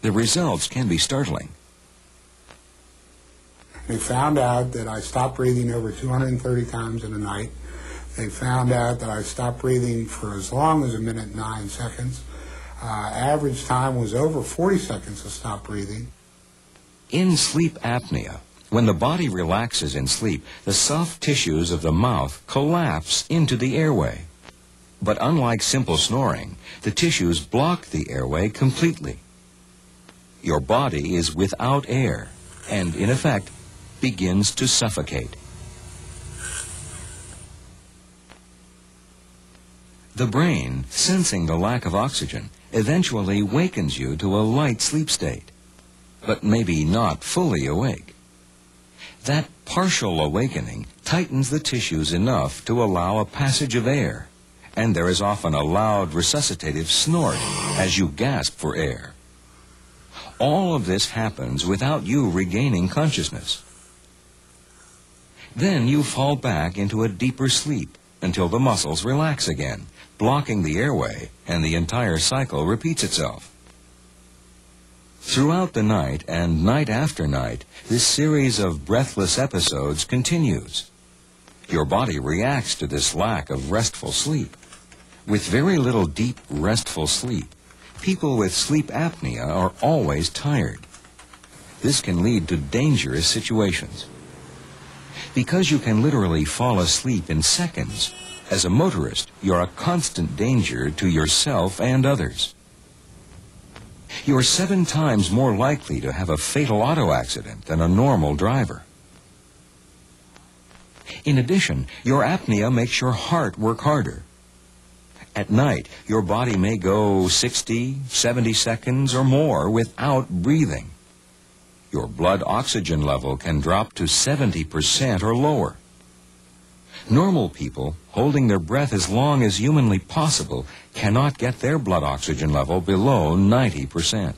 The results can be startling. They found out that I stopped breathing over 230 times in a night. They found out that I stopped breathing for as long as 1 minute and 9 seconds. Average time was over 40 seconds to stop breathing. In sleep apnea, when the body relaxes in sleep, the soft tissues of the mouth collapse into the airway. But unlike simple snoring, the tissues block the airway completely. Your body is without air and, in effect, begins to suffocate. The brain, sensing the lack of oxygen, eventually wakens you to a light sleep state, but maybe not fully awake. That partial awakening tightens the tissues enough to allow a passage of air, and there is often a loud resuscitative snort as you gasp for air. All of this happens without you regaining consciousness. Then you fall back into a deeper sleep until the muscles relax again, blocking the airway, and the entire cycle repeats itself. Throughout the night and night after night, this series of breathless episodes continues. Your body reacts to this lack of restful sleep. With very little deep, restful sleep, people with sleep apnea are always tired. This can lead to dangerous situations. Because you can literally fall asleep in seconds, as a motorist, you're a constant danger to yourself and others. You're 7 times more likely to have a fatal auto accident than a normal driver. In addition, your apnea makes your heart work harder. At night, your body may go 60, 70 seconds or more without breathing. Your blood oxygen level can drop to 70% or lower. Normal people, holding their breath as long as humanly possible, cannot get their blood oxygen level below 90%.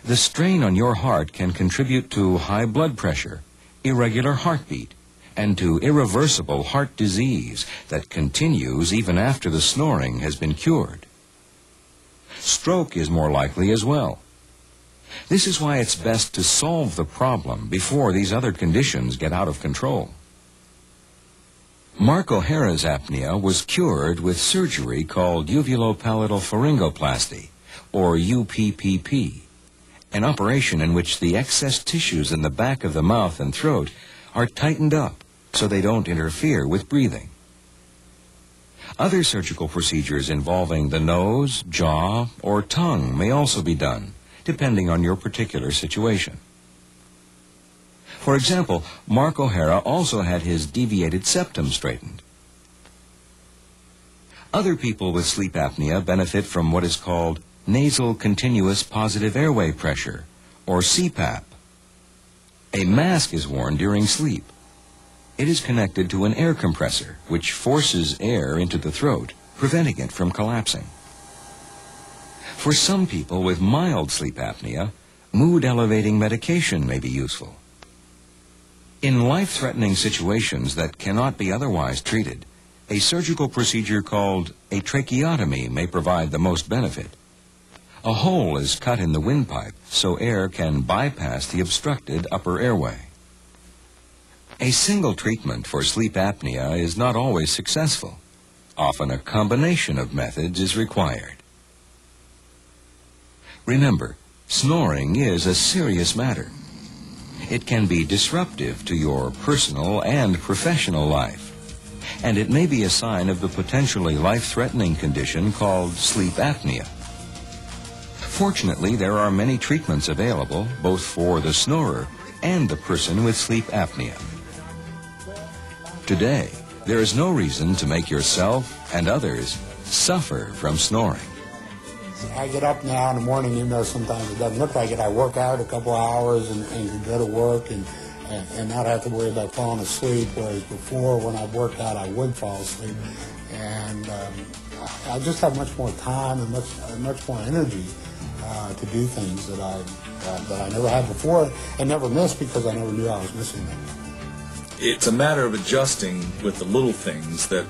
The strain on your heart can contribute to high blood pressure, irregular heartbeat, and to irreversible heart disease that continues even after the snoring has been cured. Stroke is more likely as well. This is why it's best to solve the problem before these other conditions get out of control. Mark O'Hara's apnea was cured with surgery called uvulopalatal pharyngoplasty, or UPPP, an operation in which the excess tissues in the back of the mouth and throat are tightened up so they don't interfere with breathing. Other surgical procedures involving the nose, jaw, or tongue may also be done, depending on your particular situation. For example, Mark O'Hara also had his deviated septum straightened. Other people with sleep apnea benefit from what is called nasal continuous positive airway pressure, or CPAP. A mask is worn during sleep. It is connected to an air compressor, which forces air into the throat, preventing it from collapsing. For some people with mild sleep apnea, mood-elevating medication may be useful. In life-threatening situations that cannot be otherwise treated, a surgical procedure called a tracheotomy may provide the most benefit. A hole is cut in the windpipe so air can bypass the obstructed upper airway. A single treatment for sleep apnea is not always successful. Often a combination of methods is required. Remember, snoring is a serious matter. It can be disruptive to your personal and professional life, and it may be a sign of the potentially life-threatening condition called sleep apnea. Fortunately, there are many treatments available, both for the snorer and the person with sleep apnea. Today, there is no reason to make yourself and others suffer from snoring. I get up now in the morning, even though sometimes it doesn't look like it. I work out a couple hours and can go to work and not have to worry about falling asleep, whereas before when I worked out I would fall asleep. And I just have much more time and much more energy to do things that I never had before and never missed because I never knew I was missing them. It's a matter of adjusting with the little things that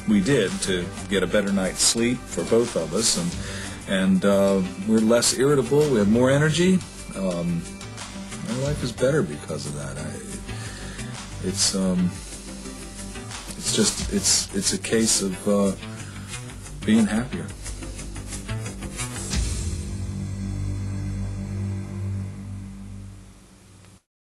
we did to get a better night's sleep for both of us. And and we're less irritable. We have more energy. My life is better because of that. It's a case of being happier.